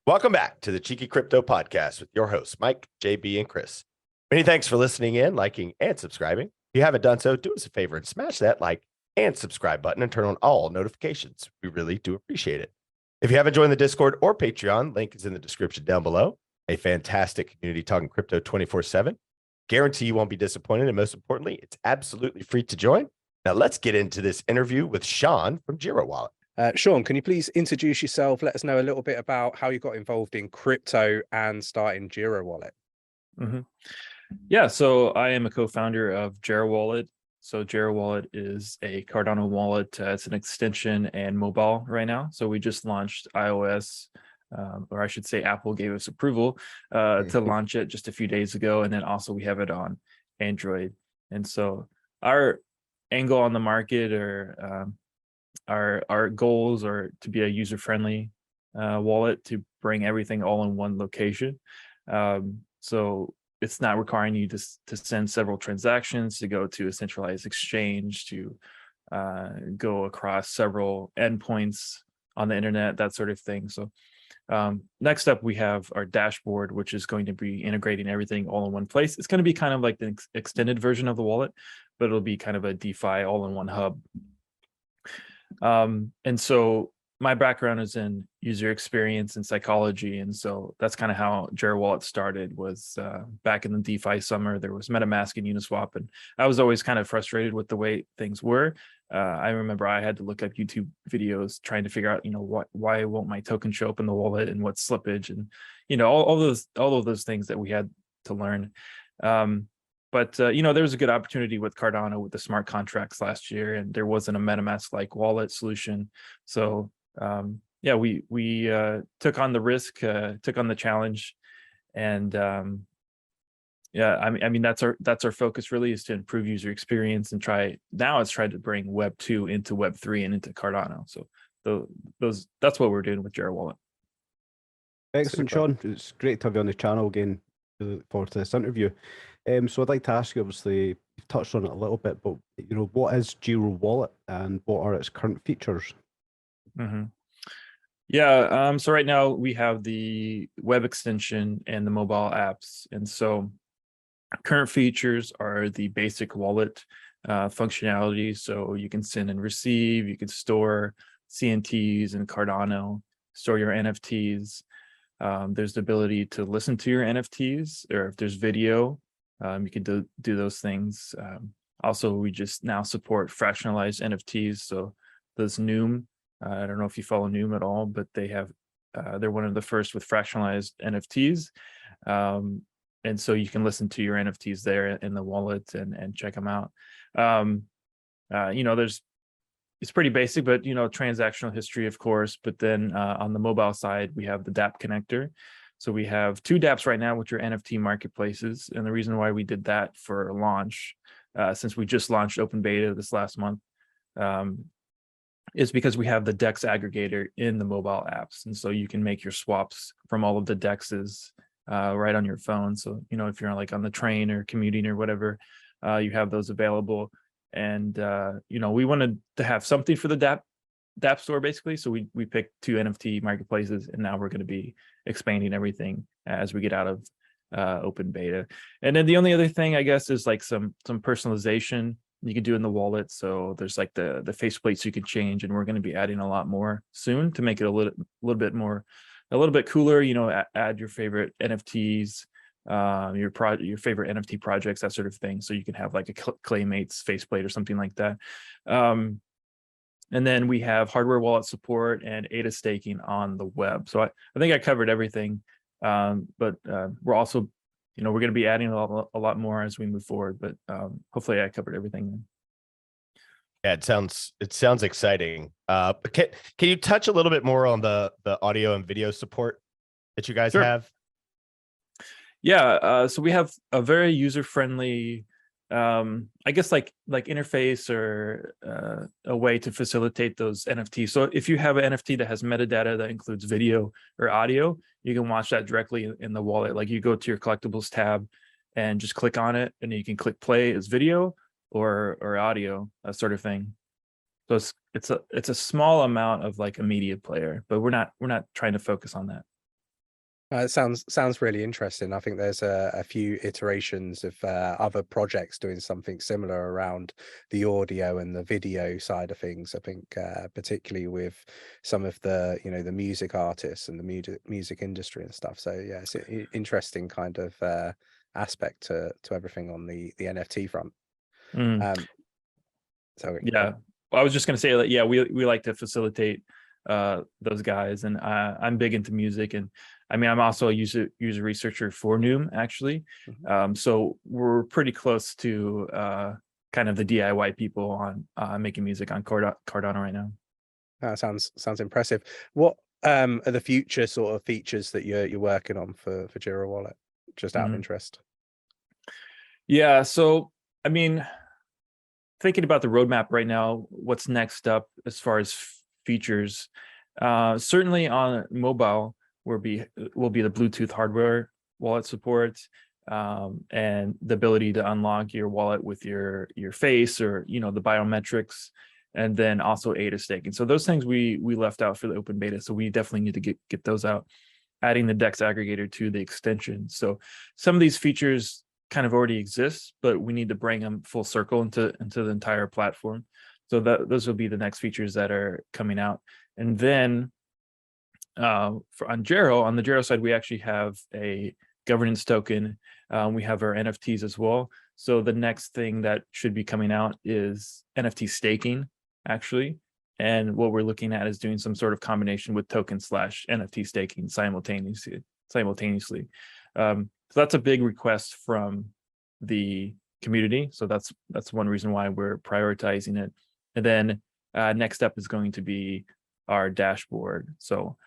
Welcome back to the Cheeky Crypto Podcast with your hosts, Mike, JB, and Chris. Many thanks for listening in, liking, and subscribing. If you haven't done so, do us a favor and smash that like and subscribe button and turn on all notifications. We really do appreciate it. If you haven't joined the Discord or Patreon, link is in the description down below. A fantastic community talking crypto 24/7. Guarantee you won't be disappointed, and most importantly, it's absolutely free to join. Now let's get into this interview with Sean from 𝗕𝗓𝗪. Sean, can you please introduce yourself? Let us know a little bit about how you got involved in crypto and starting 𝗕𝗓𝗪. Yeah, so I am a co-founder of 𝗕𝗓𝗪. So 𝗕𝗓𝗪 is a Cardano wallet. It's an extension and mobile right now. So we just launched iOS, or I should say Apple gave us approval to launch it just a few days ago. And then also we have it on Android. And so our angle on the market, or our goals are to be a user-friendly wallet, to bring everything all in one location. So it's not requiring you to send several transactions, to go to a centralized exchange, to go across several endpoints on the internet, that sort of thing. So next up, we have our dashboard, which is going to be integrating everything all in one place. It's going to be kind of like the extended version of the wallet, but it'll be kind of a DeFi all-in-one hub. And so my background is in user experience and psychology. And so that's kind of how 𝗕𝗓𝗪 started, was back in the DeFi summer. There was MetaMask and Uniswap, and I was always kind of frustrated with the way things were. I remember I had to look up YouTube videos trying to figure out, why won't my token show up in the wallet, and what's slippage, and, all of those things that we had to learn. But there was a good opportunity with Cardano with the smart contracts last year, and there wasn't a MetaMask-like wallet solution. So yeah, we took on the risk, took on the challenge, and yeah, I mean that's our focus really, is to improve user experience and try to bring Web 2 into Web 3 and into Cardano. So that's what we're doing with 𝗕𝗓𝗪. Excellent, Sean. It's great to have you on the channel again. Really look forward to this interview. So I'd like to ask you, obviously, you've touched on it a little bit, but what is 𝗕𝗓𝗪𝗪 and what are its current features? Yeah, so right now we have the web extension and the mobile apps. And so current features are the basic wallet functionality. So you can send and receive, you can store CNTs and Cardano, store your NFTs. There's the ability to listen to your NFTs, or if there's video, you can do those things. Also, we just now support fractionalized NFTs. So those 𝗏, I don't know if you follow 𝗏 at all, but they're one of the first with fractionalized NFTs. And so you can listen to your NFTs there in the wallet and check them out. It's pretty basic, but transactional history, of course. But then on the mobile side, we have the dApp connector. So we have 2 dApps right now, which are NFT marketplaces. And the reason why we did that for launch, since we just launched open beta this last month, is because we have the DEX aggregator in the mobile apps. And so you can make your swaps from all of the DEXs right on your phone. So, if you're like on the train or commuting or whatever, you have those available. And, we wanted to have something for the dApp store, basically. So we picked 2 NFT marketplaces, and now we're going to be expanding everything as we get out of open beta. And then the only other thing, I guess, is like some personalization you can do in the wallet. So there's like the faceplates you can change, and we're going to be adding a lot more soon to make it a little bit cooler. Add your favorite NFTs, your favorite NFT projects, that sort of thing. So you can have like a Claymates faceplate or something like that. And then we have hardware wallet support and ADA staking on the web. So I think I covered everything. But we're also, we're going to be adding a lot more as we move forward. But hopefully I covered everything. Yeah, it sounds exciting. But can you touch a little bit more on the audio and video support that you guys have? Yeah, so we have a very user-friendly, I guess like interface, or a way to facilitate those NFTs. So if you have an NFT that has metadata that includes video or audio, you can watch that directly in the wallet. Like you go to your collectibles tab and just click on it, and you can click play as video or audio, that sort of thing. So it's a small amount of like a media player, but we're not trying to focus on that. It sounds really interesting. I think there's a few iterations of other projects doing something similar around the audio and the video side of things. I think particularly with some of the the music artists and the music industry and stuff. So yeah, it's an interesting kind of aspect to everything on the NFT front. Mm. So Yeah, well, I was just going to say that, yeah, we like to facilitate those guys, and I'm big into music, and I mean, I'm also a user researcher for Noom, actually. So we're pretty close to kind of the DIY people on making music on Cardano right now. That sounds impressive. What are the future sort of features that you're working on for Gira Wallet, just out of interest? Yeah, so I mean, thinking about the roadmap right now, what's next up as far as features, certainly on mobile will be the Bluetooth hardware wallet support, and the ability to unlock your wallet with your face, or the biometrics, and then also ADA staking. So those things we left out for the open beta, so we definitely need to get those out. Adding the DEX aggregator to the extension. So some of these features kind of already exist, but we need to bring them full circle into the entire platform. So those will be the next features that are coming out. And then on the Gira side, we actually have a governance token. We have our NFTs as well. So the next thing that should be coming out is NFT staking, actually. And what we're looking at is doing some sort of combination with token / NFT staking simultaneously. So that's a big request from the community. So that's one reason why we're prioritizing it. And then next up is going to be our dashboard. So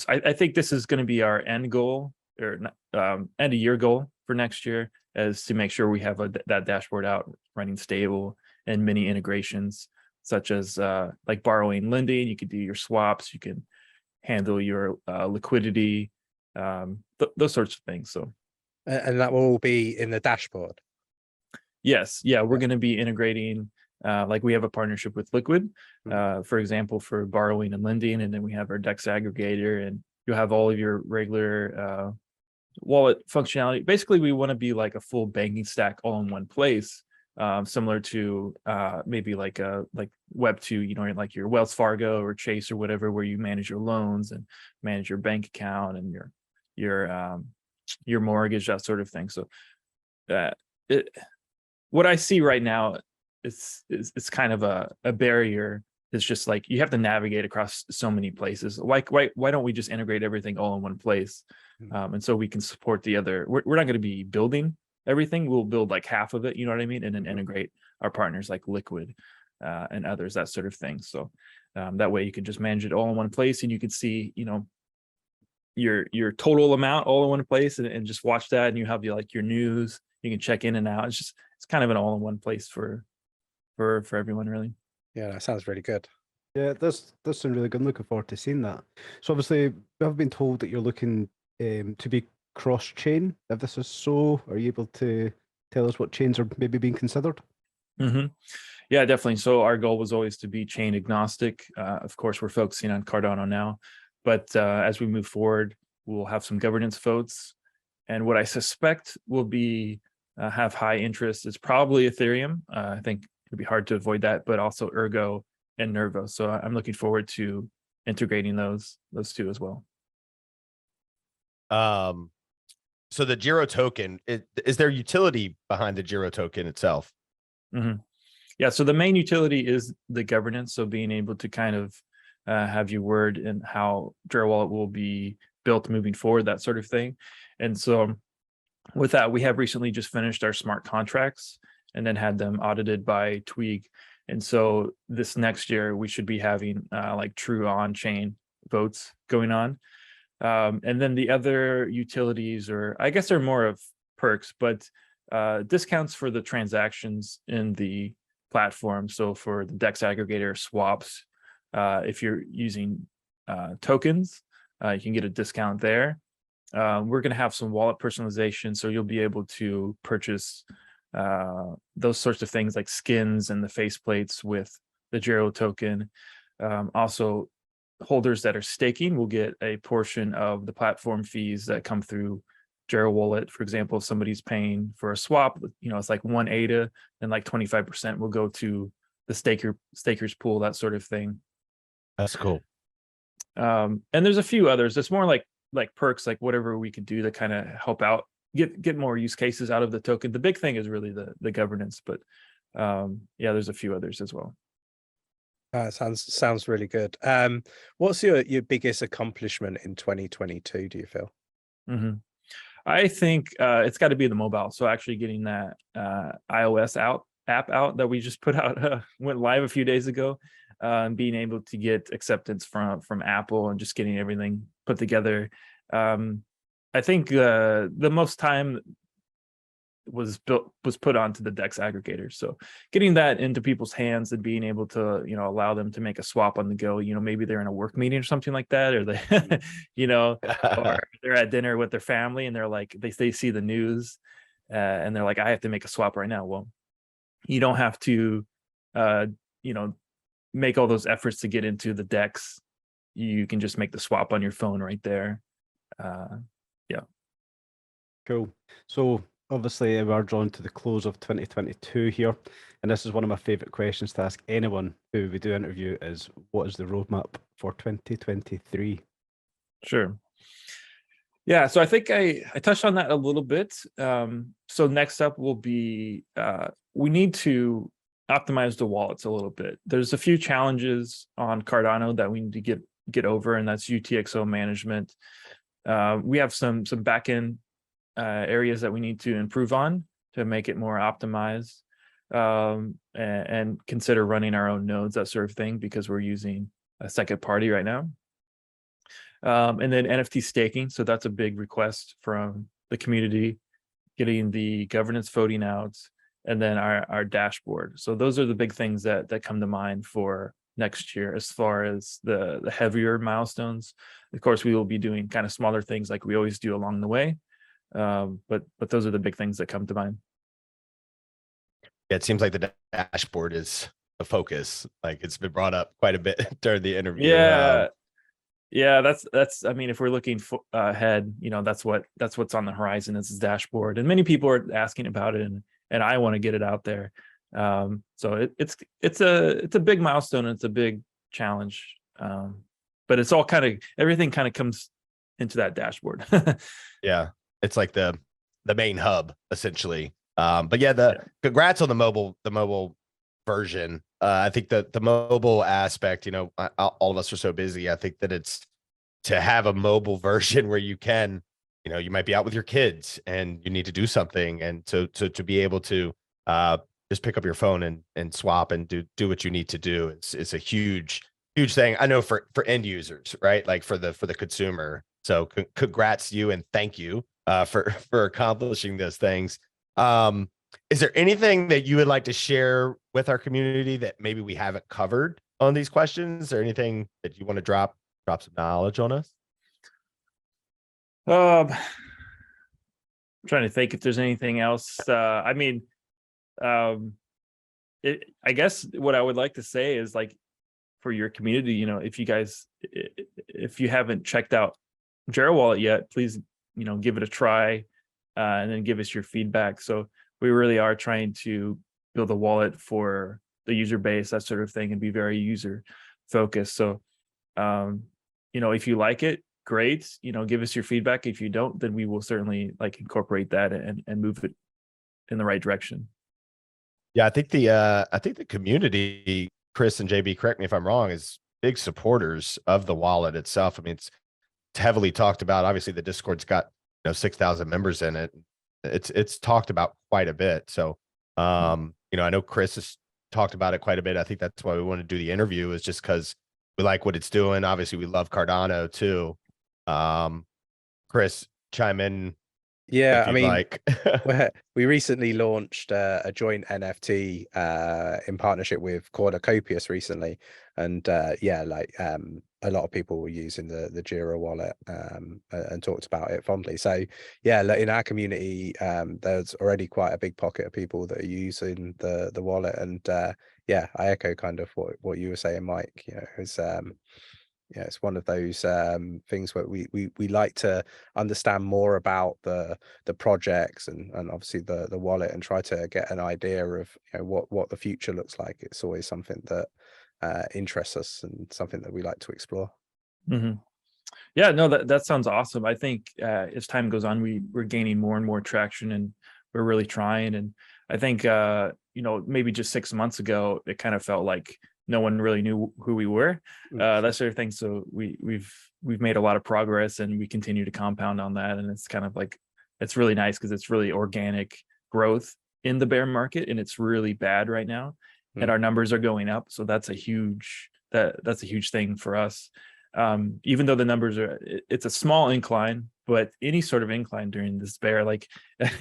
I think this is going to be our end goal, or end of year goal for next year, is to make sure we have that dashboard out running stable, and many integrations such as like borrowing, lending. You could do your swaps, you can handle your liquidity, those sorts of things. So, and that will all be in the dashboard. Yes, yeah, we're going to be integrating. Like we have a partnership with Liquid, for example, for borrowing and lending, and then we have our DEX aggregator, and you'll have all of your regular wallet functionality. Basically, we want to be like a full banking stack all in one place, similar to maybe like Web2, like your Wells Fargo or Chase or whatever, where you manage your loans and manage your bank account and your mortgage, that sort of thing. So what I see right now it's kind of a barrier. It's just like you have to navigate across so many places. Why don't we just integrate everything all in one place? And so we can support the other. We're not going to be building everything. We'll build like half of it, you know what I mean? And then integrate our partners like Liquid and others, that sort of thing. So that way you can just manage it all in one place, and you can see, your total amount all in one place, and just watch that. And you have your news, you can check in and out. It's kind of an all in one place for everyone, really. Yeah, that sounds really good. Yeah, this sounds really good. I'm looking forward to seeing that. So obviously, we have been told that you're looking to be cross-chain. If this is so, are you able to tell us what chains are maybe being considered? Yeah, definitely. So our goal was always to be chain agnostic. Of course, we're focusing on Cardano now, but as we move forward, we'll have some governance votes. And what I suspect will be have high interest is probably Ethereum. I think it'd be hard to avoid that, but also Ergo and Nervo. So I'm looking forward to integrating those two as well. So the Gira token, is there utility behind the Gira token itself? Yeah, so the main utility is the governance. So being able to kind of have your word in how Gira Wallet will be built moving forward, that sort of thing. And so with that, we have recently just finished our smart contracts and then had them audited by Tweak. And so this next year, we should be having like true on-chain votes going on. And then the other utilities, or I guess they're more of perks, but discounts for the transactions in the platform. So for the DEX aggregator swaps, if you're using tokens, you can get a discount there. We're going to have some wallet personalization, so you'll be able to purchase those sorts of things like skins and the faceplates with the Gira token. Also, holders that are staking will get a portion of the platform fees that come through Jdr Wallet. For example, if somebody's paying for a swap, it's like 1 ADA, and like 25% will go to the staker's pool, that sort of thing. That's cool. And there's a few others. It's more like perks, like whatever we could do to kind of help out, get more use cases out of the token. The big thing is really the governance, but yeah, there's a few others as well. Sounds really good. What's your biggest accomplishment in 2022, do you feel? I think it's got to be the mobile. So actually getting that iOS app out that we just put out, went live a few days ago, and being able to get acceptance from Apple and just getting everything put together. I think the most time was put onto the DEX aggregator. So getting that into people's hands and being able to, allow them to make a swap on the go, maybe they're in a work meeting or something like that, or they, or they're at dinner with their family and they're like, they see the news and they're like, I have to make a swap right now. Well, you don't have to, make all those efforts to get into the DEX. You can just make the swap on your phone right there. Yeah. Cool. So obviously, we're drawn to the close of 2022 here, and this is one of my favorite questions to ask anyone who we do interview is, what is the roadmap for 2023? Sure. Yeah, so I think I touched on that a little bit. So next up will be, we need to optimize the wallets a little bit. There's a few challenges on Cardano that we need to get over, and that's UTXO management. We have some backend areas that we need to improve on to make it more optimized, and consider running our own nodes, that sort of thing, because we're using a second party right now. And then NFT staking. So that's a big request from the community, getting the governance voting out, and then our dashboard. So those are the big things that come to mind for next year. As far as the heavier milestones, of course, we will be doing kind of smaller things like we always do along the way. But those are the big things that come to mind. Yeah, it seems like the dashboard is the focus. Like it's been brought up quite a bit during the interview. Yeah, that's. I mean, if we're looking ahead, that's what's on the horizon is this dashboard, and many people are asking about it, and I want to get it out there. So it's a big milestone, and it's a big challenge. But it's all everything kind of comes into that dashboard. Yeah. It's like the main hub essentially. But yeah, congrats on the mobile version. I think that the mobile aspect, all of us are so busy. I think that it's to have a mobile version where you can, you might be out with your kids and you need to do something. And so to be able to just pick up your phone and swap and do what you need to do. It's a huge thing. I know for end users, right? Like for the consumer. So congrats to you and thank you for accomplishing those things. Is there anything that you would like to share with our community that maybe we haven't covered on these questions, or anything that you want to drop some knowledge on us? I'm trying to think if there's anything else. I guess what I would like to say is, like, for your community, if you haven't checked out Jdr Wallet yet, please, give it a try, and then give us your feedback. So we really are trying to build a wallet for the user base, that sort of thing, and be very user focused. So, if you like it, great, give us your feedback. If you don't, then we will certainly incorporate that and move it in the right direction. Yeah, I think the community, Chris and JB, correct me if I'm wrong, is big supporters of the wallet itself. I mean, it's heavily talked about. Obviously, the Discord's got 6,000 members in it. It's talked about quite a bit. So, I know Chris has talked about it quite a bit. I think that's why we want to do the interview, is just because we like what it's doing. Obviously, we love Cardano too. Chris, chime in. Yeah, I mean, we recently launched a joint NFT in partnership with 𝗕𝗘𝗪𝗪 recently, and a lot of people were using the Jdr Wallet and talked about it fondly. So yeah, in our community, there's already quite a big pocket of people that are using the wallet, and I echo kind of what you were saying, Mike. yeah, it's one of those things where we like to understand more about the projects and obviously the wallet, and try to get an idea of, you know, what the future looks like. It's always something that interests us and something that we like to explore. Yeah, no, that sounds awesome. I think as time goes on, we're gaining more and more traction, and we're really trying. And I think you know, maybe just 6 months ago, it kind of felt like no one really knew who we were, that sort of thing. So we've made a lot of progress, and we continue to compound on that. And it's kind of like, it's really nice because it's really organic growth in the bear market, and it's really bad right now, and our numbers are going up. So that's a huge thing for us. Even though the numbers are, it's a small incline, but any sort of incline during this bear, like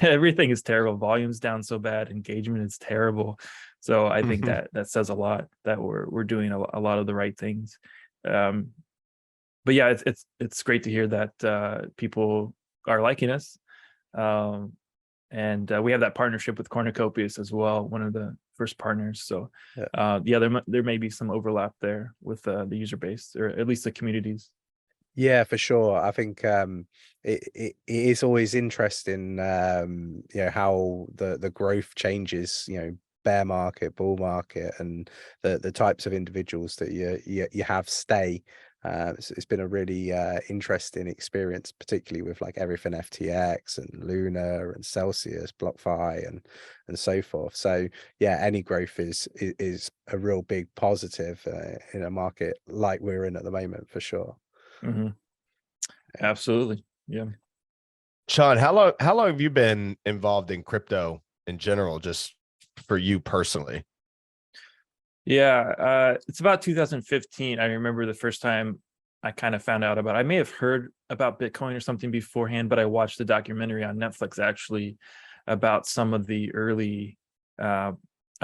everything is terrible. Volume's down so bad, engagement is terrible. So I think that says a lot, that we're doing a lot of the right things. But yeah, it's great to hear that people are liking us. And we have that partnership with 𝗕𝗘𝗪𝗧𝗍 as well, one of the first partners. So yeah, there may be some overlap there with the user base, or at least the communities. Yeah, for sure. I think it is always interesting, you know, how the growth changes, you know, bear market, bull market, and the types of individuals that you have stay. It's been a really interesting experience, particularly with like everything FTX and Luna and Celsius, BlockFi, and so forth. So yeah, any growth is a real big positive in a market like we're in at the moment, for sure. Absolutely. Yeah. Sean, how long have you been involved in crypto in general, just for you personally? Yeah, it's about 2015. I remember the first time I kind of found out about it. I may have heard about Bitcoin or something beforehand, but I watched the documentary on Netflix actually about some of the early, I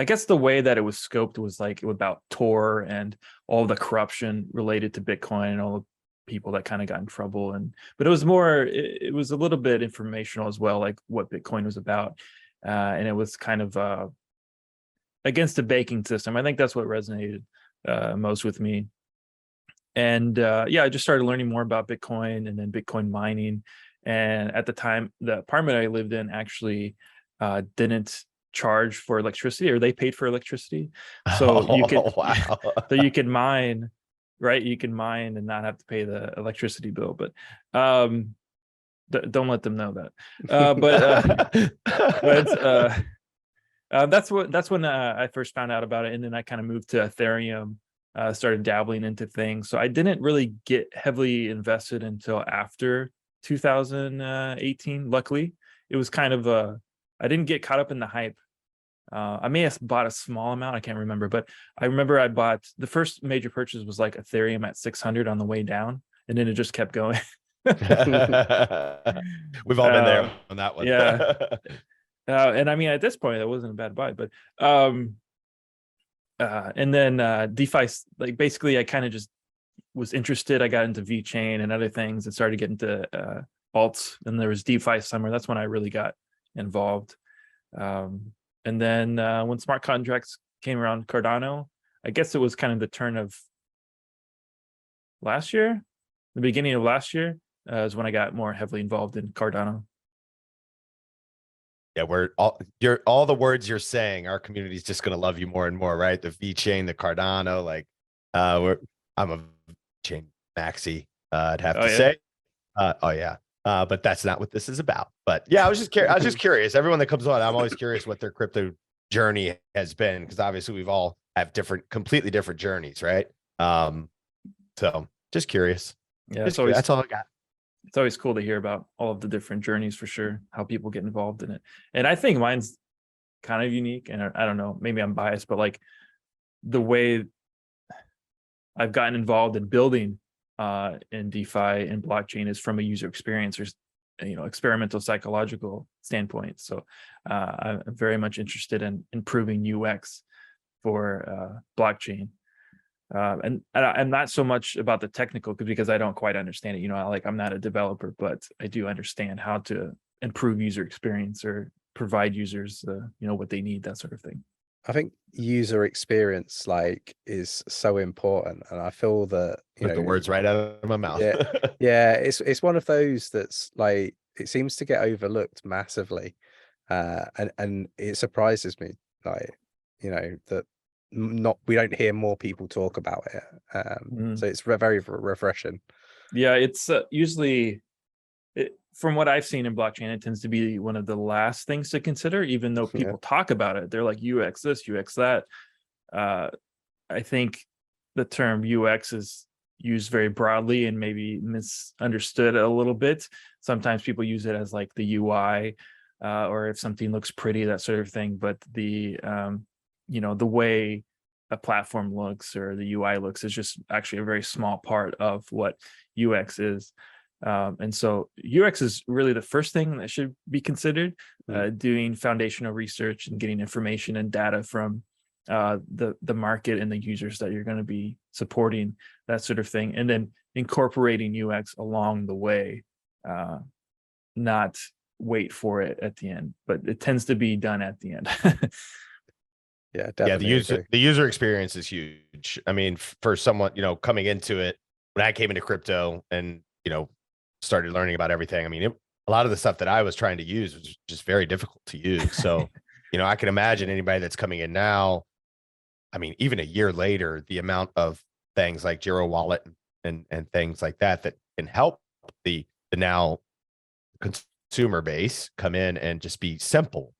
guess the way that it was scoped was like about Tor and all the corruption related to Bitcoin and all the people that kind of got in trouble. But it was more, it was a little bit informational as well, like what Bitcoin was about. And it was kind of against the banking system. I think that's what resonated most with me. And yeah, I just started learning more about Bitcoin and then Bitcoin mining. And at the time, the apartment I lived in actually didn't charge for electricity, or they paid for electricity. So you could, so you could mine, right? You can mine and not have to pay the electricity bill. But don't let them know that. That's when I first found out about it, and then I kind of moved to Ethereum, started dabbling into things. So I didn't really get heavily invested until after 2018. Luckily, it was kind of I didn't get caught up in the hype. I may have bought a small amount, I can't remember, but I remember I bought the first major purchase was like Ethereum at 600 on the way down, and then it just kept going. We've all been there on that one. Yeah. And I mean, at this point, that wasn't a bad buy, but and then DeFi, like basically, I kind of just was interested. I got into VeChain and other things, and started getting into alts. And there was DeFi summer. That's when I really got involved. And then when smart contracts came around, Cardano, I guess it was kind of the turn of last year, the beginning of last year, is when I got more heavily involved in Cardano. Yeah, all the words you're saying, our community is just going to love you more and more, right? The VeChain, the Cardano, like I'm a chain maxi, I'd have to say. Oh yeah. But that's not what this is about. But yeah, I was just curious. Everyone that comes on, I'm always curious what their crypto journey has been, because obviously we've all have completely different journeys, right? So just curious. Yeah, that's all I got. It's always cool to hear about all of the different journeys, for sure, how people get involved in it. And I think mine's kind of unique, and I don't know, maybe I'm biased, but like the way I've gotten involved in building in DeFi and blockchain is from a user experience, or experimental psychological standpoint. So I'm very much interested in improving UX for blockchain. And I'm not so much about the technical, because I don't quite understand it. I'm not a developer, but I do understand how to improve user experience or provide users, what they need, that sort of thing. I think user experience is so important, and I feel that Took the words right out of my mouth. yeah, it's one of those that's like, it seems to get overlooked massively, and it surprises me, like, that we don't hear more people talk about it. So it's very refreshing. Yeah, it's usually, from what I've seen in blockchain, it tends to be one of the last things to consider, even though people talk about it. They're like UX this, UX that. I think the term UX is used very broadly and maybe misunderstood a little bit. Sometimes people use it as like the UI, or if something looks pretty, that sort of thing. But the the way a platform looks or the UI looks is just actually a very small part of what UX is. And so UX is really the first thing that should be considered, doing foundational research and getting information and data from the market and the users that you're going to be supporting, that sort of thing, and then incorporating UX along the way, not wait for it at the end, but it tends to be done at the end. Yeah, definitely. Yeah, the user experience is huge. I mean, for someone, coming into it, when I came into crypto and, started learning about everything, I mean, a lot of the stuff that I was trying to use was just very difficult to use. So, I can imagine anybody that's coming in now, I mean, even a year later, the amount of things like Jira Wallet and things like that can help the now consumer base come in and just be simple.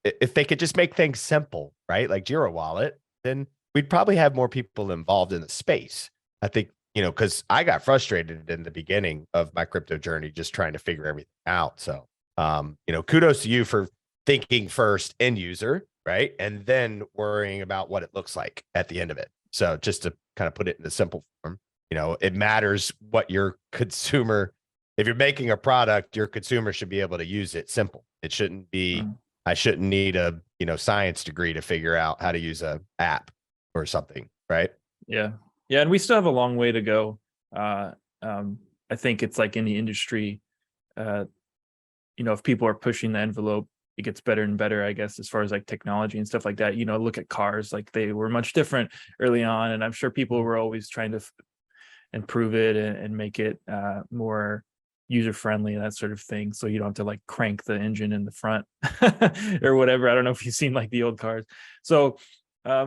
If they could just make things simple, right? Like Jira Wallet, then we'd probably have more people involved in the space. I think, because I got frustrated in the beginning of my crypto journey, just trying to figure everything out. So, kudos to you for thinking first end user, right? And then worrying about what it looks like at the end of it. So just to kind of put it in the simple form, it matters what your consumer, if you're making a product, your consumer should be able to use it simple. It shouldn't be, I shouldn't need a, science degree to figure out how to use a app or something, right? Yeah. Yeah. And we still have a long way to go. I think it's like in the industry, if people are pushing the envelope, it gets better and better, I guess, as far as like technology and stuff like that. Look at cars, like they were much different early on. And I'm sure people were always trying to improve it and make it more user-friendly, that sort of thing. So you don't have to like crank the engine in the front or whatever. I don't know if you've seen like the old cars. So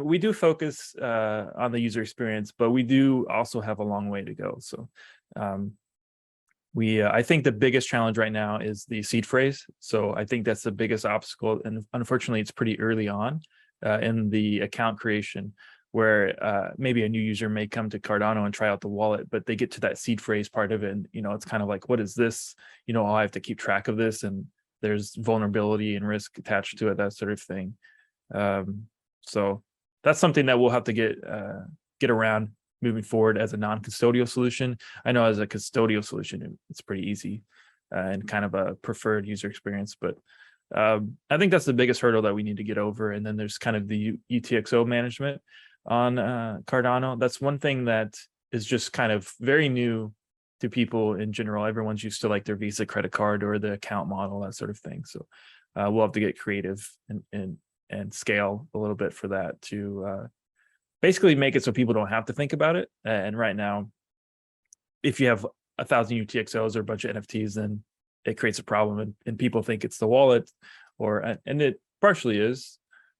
we do focus on the user experience, but we do also have a long way to go. So I think the biggest challenge right now is the seed phrase. So I think that's the biggest obstacle. And unfortunately, it's pretty early on in the account creation, where maybe a new user may come to Cardano and try out the wallet, but they get to that seed phrase part of it. And, it's kind of like, what is this? I have to keep track of this, and there's vulnerability and risk attached to it, that sort of thing. So that's something that we'll have to get around moving forward as a non-custodial solution. I know as a custodial solution, it's pretty easy and kind of a preferred user experience, but I think that's the biggest hurdle that we need to get over. And then there's kind of the UTXO management on Cardano. That's one thing that is just kind of very new to people in general. Everyone's used to like their Visa credit card or the account model, that sort of thing. So we'll have to get creative and scale a little bit for that to basically make it so people don't have to think about it. And right now, if you have 1,000 UTXOs or a bunch of NFTs, then it creates a problem, and people think it's the wallet, and it partially is,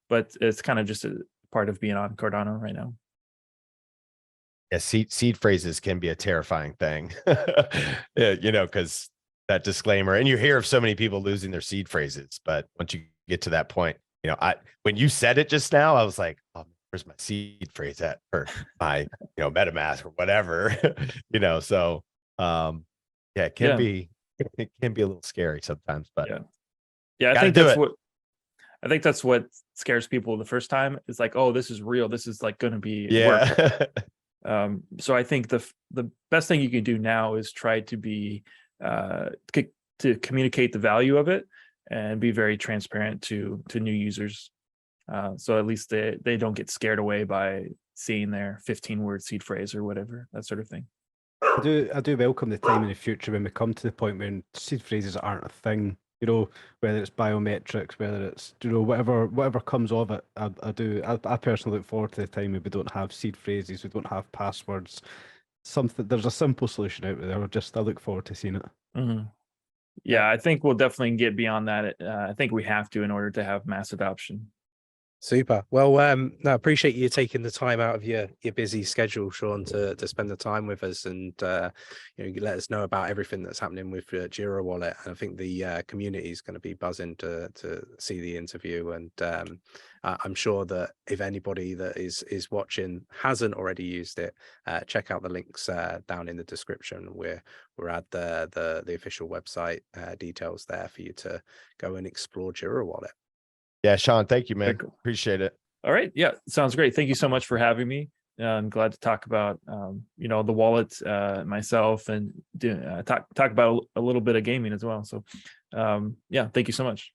but it's kind of just a part of being on Cardano right now. Yeah, seed phrases can be a terrifying thing, because that disclaimer, and you hear of so many people losing their seed phrases, but once you get to that point, when you said it just now, I was like, oh, where's my seed phrase at for my, MetaMask or whatever, so, yeah, it can be a little scary sometimes, but I think that's what scares people the first time. It's like, oh, this is real. This is like going to be work. So I think the best thing you can do now is try to be to communicate the value of it and be very transparent to new users. So at least they don't get scared away by seeing their 15-word seed phrase or whatever, that sort of thing. I do welcome the time in the future when we come to the point when seed phrases aren't a thing you know, whether it's biometrics, whether it's, you know, whatever comes of it. I personally look forward to the time when we don't have seed phrases, we don't have passwords. There's a simple solution out there. I look forward to seeing it. Mhm. Yeah, I think we'll definitely get beyond that. I think we have to in order to have mass adoption. Super. Well, no, I appreciate you taking the time out of your busy schedule, Sean, to spend the time with us and you let us know about everything that's happening with Jira Wallet. And I think the community is going to be buzzing to see the interview. And I'm sure that if anybody that is watching hasn't already used it, check out the links down in the description. We're at the official website details there for you to go and explore Jira Wallet. Yeah, Sean, thank you, man. Cool. Appreciate it. All right. Yeah, sounds great. Thank you so much for having me. I'm glad to talk about, the wallet myself and talk about a little bit of gaming as well. So, yeah, thank you so much.